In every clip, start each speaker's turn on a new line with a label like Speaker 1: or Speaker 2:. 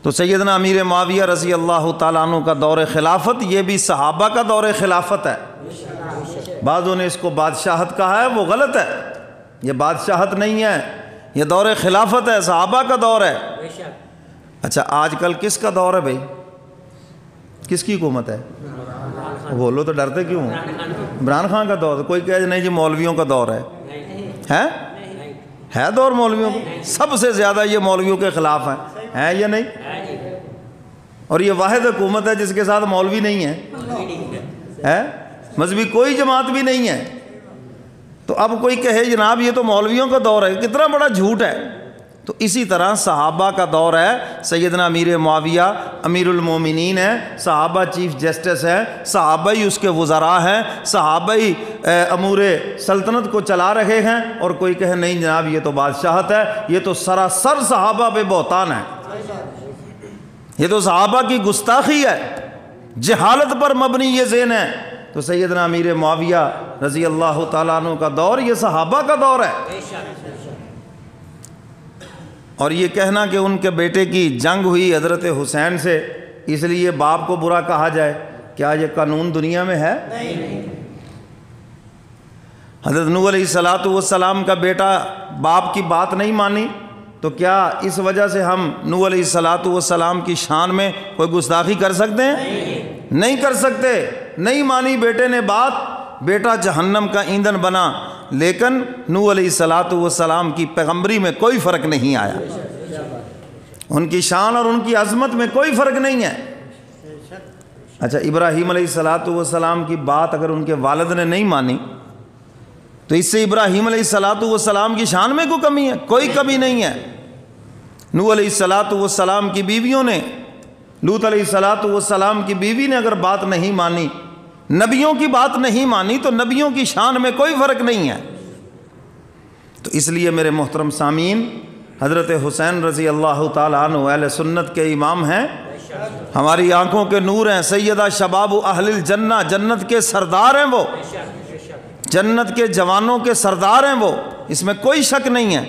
Speaker 1: تو سیدنا امیر معاویہ رضی اللہ تعالیٰ عنہ کا دور خلافت یہ بھی صحابہ کا دور خلافت ہے۔ بعضوں نے اس کو بادشاہت کہا ہے، وہ غلط ہے، یہ بادشاہت نہیں ہے، یہ دور خلافت ہے، صحابہ کا دور ہے۔ اچھا آج کل کس کا دور ہے بھائی؟ کس کی حکومت ہے؟ بولو تو ڈرتے کیوں؟ عمران خان کا دور۔ کوئی کہے نہیں جی مولویوں کا دور ہے دور مولویوں کا، سب سے زیادہ یہ مولویوں کے خلاف ہے یا نہیں؟ اور یہ واحد حکومت ہے جس کے ساتھ مولوی نہیں ہے، مذہبی کوئی جماعت بھی نہیں ہے۔ تو اب کوئی کہے جناب یہ تو مولویوں کا دور ہے، کتنا بڑا جھوٹ ہے۔ تو اسی طرح صحابہ کا دور ہے، سیدنا امیر معاویہ امیر المومنین ہے، صحابہ چیف جسٹس ہے، صحابہ ہی اس کے وزراء ہیں، صحابہ ہی امور سلطنت کو چلا رہے ہیں، اور کوئی کہے نہیں جناب یہ تو بادشاہت ہے، یہ تو سراسر صحابہ پہ بہتان ہے، یہ تو صحابہ کی گستاخی ہے، جہالت پر مبنی یہ ذہن ہے۔ تو سیدنا امیر معاویہ رضی اللہ تعالیٰ عنہ کا دور یہ صحابہ کا دور ہے۔ اور یہ کہنا کہ ان کے بیٹے کی جنگ ہوئی حضرت حسین سے اس لیے باپ کو برا کہا جائے، کیا یہ قانون دنیا میں ہے؟ حضرت نوح علیہ السلام کا بیٹا باپ کی بات نہیں مانی، تو کیا اس وجہ سے ہم نوح علیہ السلام کی شان میں کوئی گستاخی کر سکتے ہیں؟ نہیں کر سکتے۔ نہیں مانی بیٹے نے بات، بیٹا جہنم کا ایندھن بنا، لیکن نوح علیہ السلام کی پیغمبری میں کوئی فرق نہیں آیا، ان کی شان اور ان کی عظمت میں کوئی فرق نہیں ہے۔ اچھا ابراہیم علیہ السلام کی بات اگر ان کے والد نے نہیں مانی تو اس سے ابراہیم علیہ السلام کی شان میں کوئی کمی ہے؟ کوئی کمی نہیں ہے۔ نوح علیہ السلام کی بیویوں نے، لوط علیہ السلام کی بیوی نے اگر بات نہیں مانی، نبیوں کی بات نہیں مانی، تو نبیوں کی شان میں کوئی فرق نہیں ہے۔ تو اس لیے میرے محترم سامعین، حضرت حسین رضی اللہ تعالیٰ عنہ اہل سنت کے امام ہیں، ہماری آنکھوں کے نور ہیں، سیدہ شباب اہل الجنہ، جنت کے سردار ہیں وہ، جنت کے جوانوں کے سردار ہیں وہ، اس میں کوئی شک نہیں ہے۔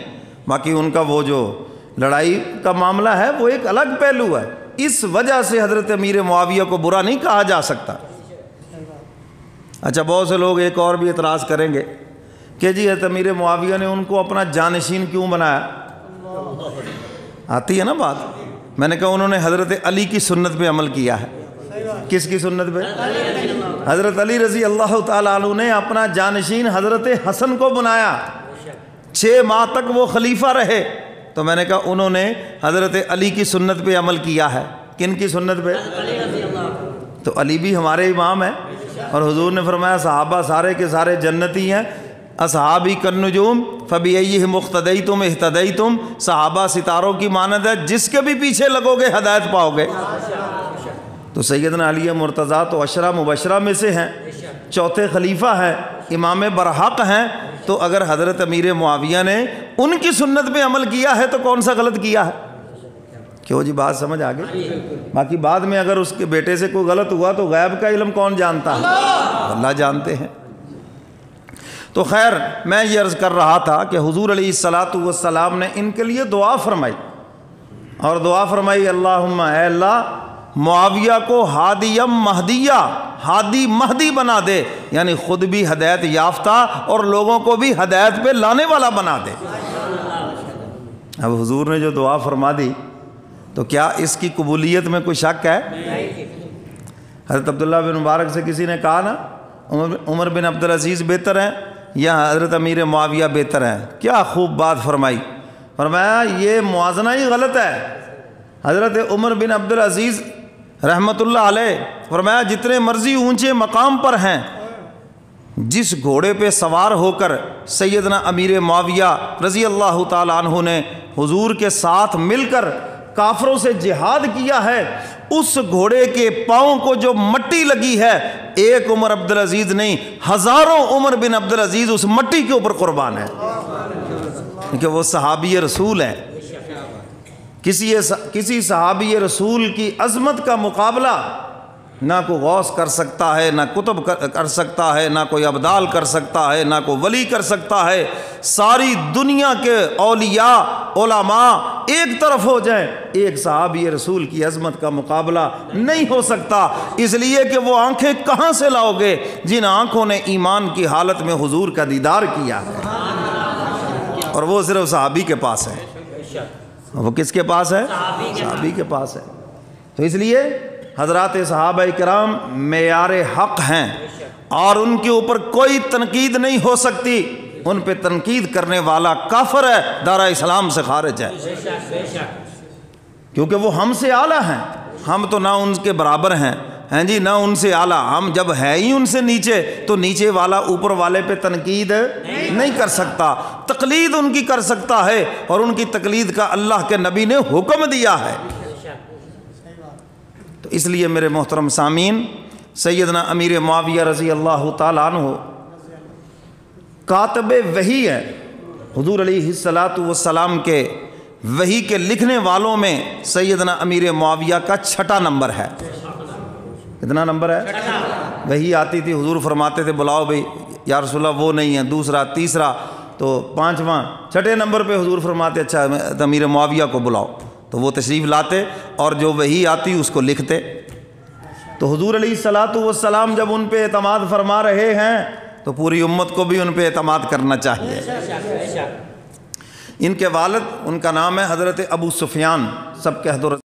Speaker 1: باقی ان کا وہ جو لڑائی کا معاملہ ہے وہ ایک الگ پہلو ہے، اس وجہ سے حضرت امیر معاویہ کو برا نہیں کہا جا سکتا۔ اچھا بہت سے لوگ ایک اور بھی اعتراض کریں گے کہ جی حضرت امیر معاویہ نے ان کو اپنا جانشین کیوں بنایا؟ آتی ہے نا بات۔ میں نے کہا انہوں نے حضرت علی کی سنت پہ عمل کیا ہے۔ کس کی سنت پہ؟ حضرت علی رضی اللہ تعالیٰ عنہ نے اپنا جانشین حضرت حسن کو بنایا، 6 ماہ تک وہ خلیفہ رہے، تو میں نے کہا انہوں نے حضرت علی کی سنت پہ عمل کیا ہے۔ کن کی سنت پہ؟ تو علی بھی ہمارے امام ہیں، اور حضور نے فرمایا صحابہ سارے کے سارے جنتی ہیں، اصحابی کالنجوم فبأیہم اقتدیتم اہتدیتم، صحابہ ستاروں کی مانند ہے، جس کے بھی پیچھے لگو گے ہدایت پاؤ گے۔ تو سیدنا علی مرتضیٰ تو عشرہ مبشرہ میں سے ہیں، چوتھے خلیفہ ہیں، امام برحق ہیں، تو اگر حضرت امیر معاویہ نے ان کی سنت پہ عمل کیا ہے تو کون سا غلط کیا ہے؟ کیوں جی بات سمجھ آ گئی؟ باقی بعد میں اگر اس کے بیٹے سے کوئی غلط ہوا تو غیب کا علم کون جانتا ہے؟ اللہ جانتے ہیں۔ تو خیر میں یہ عرض کر رہا تھا کہ حضور علیہ السلام نے ان کے لیے دعا فرمائی، اور دعا فرمائی اللہم اے اللہ معاویہ کو ہادیم مہدیہ، ہادی مہدی بنا دے، یعنی خود بھی ہدایت یافتہ اور لوگوں کو بھی ہدایت پہ لانے والا بنا دے۔ اب حضور نے جو دعا فرما دی تو کیا اس کی قبولیت میں کوئی شک ہے؟ حضرت عبداللہ بن مبارک سے کسی نے کہا نا عمر بن عبدالعزیز بہتر ہیں یا حضرت امیر معاویہ بہتر ہیں؟ کیا خوب بات فرمائی، فرمایا یہ موازنہ ہی غلط ہے۔ حضرت عمر بن عبدالعزیز رحمۃ اللہ علیہ فرمایا جتنے مرضی اونچے مقام پر ہیں، جس گھوڑے پہ سوار ہو کر سیدنا امیر معاویہ رضی اللہ تعالیٰ عنہ نے حضور کے ساتھ مل کر کافروں سے جہاد کیا ہے، اس گھوڑے کے پاؤں کو جو مٹی لگی ہے، ایک عمر عبدالعزیز نہیں، ہزاروں عمر بن عبدالعزیز اس مٹی کے اوپر قربان ہے، کیونکہ وہ صحابی رسول ہیں۔ کسی صحابی رسول کی عظمت کا مقابلہ نہ کوئی غوث کر سکتا ہے، نہ کتب کر سکتا ہے، نہ کوئی ابدال کر سکتا ہے، نہ کوئی ولی کر سکتا ہے۔ ساری دنیا کے اولیاء علماء ایک طرف ہو جائیں، ایک صحابی رسول کی عظمت کا مقابلہ نہیں ہو سکتا، اس لیے کہ وہ آنکھیں کہاں سے لاؤ گے جن آنکھوں نے ایمان کی حالت میں حضور کا دیدار کیا ہے، اور وہ صرف صحابی کے پاس ہے۔ وہ کس کے پاس ہے؟ صحابی کے پاس ہے۔ تو اس لیے حضرات صحابہ کرام معیار حق ہیں، اور ان کے اوپر کوئی تنقید نہیں ہو سکتی۔ ان پہ تنقید کرنے والا کافر ہے، دارہ اسلام سے خارج ہے، کیونکہ وہ ہم سے اعلیٰ ہیں۔ ہم تو نہ ان کے برابر ہیں جی، نہ ان سے اعلیٰ، ہم جب ہے ہی ان سے نیچے، تو نیچے والا اوپر والے پہ تنقید نہیں کر سکتا، تقلید ان کی کر سکتا ہے، اور ان کی تقلید کا اللہ کے نبی نے حکم دیا ہے۔ تو اس لیے میرے محترم سامعین، سیدنا امیر معاویہ رضی اللہ تعالیٰ عنہ کاتب وحی ہے، حضور علیہ السلام کے وحی کے لکھنے والوں میں سیدنا امیر معاویہ کا 6 نمبر ہے۔ کتنا نمبر ہے؟ وحی آتی تھی، حضور فرماتے تھے بلاؤ بھئی یا رسول اللہ وہ نہیں ہے، دوسرا تیسرا، تو 5واں 6 نمبر پہ حضور فرماتے اچھا امیر معاویہ کو بلاؤ، تو وہ تشریف لاتے اور جو وحی آتی اس کو لکھتے۔ تو حضور علیہ السلام جب ان پہ اعتماد فرما رہے ہیں تو پوری امت کو بھی ان پہ اعتماد کرنا چاہیے۔ ان کے والد، ان کا نام ہے حضرت ابو سفیان، سب کہہ دو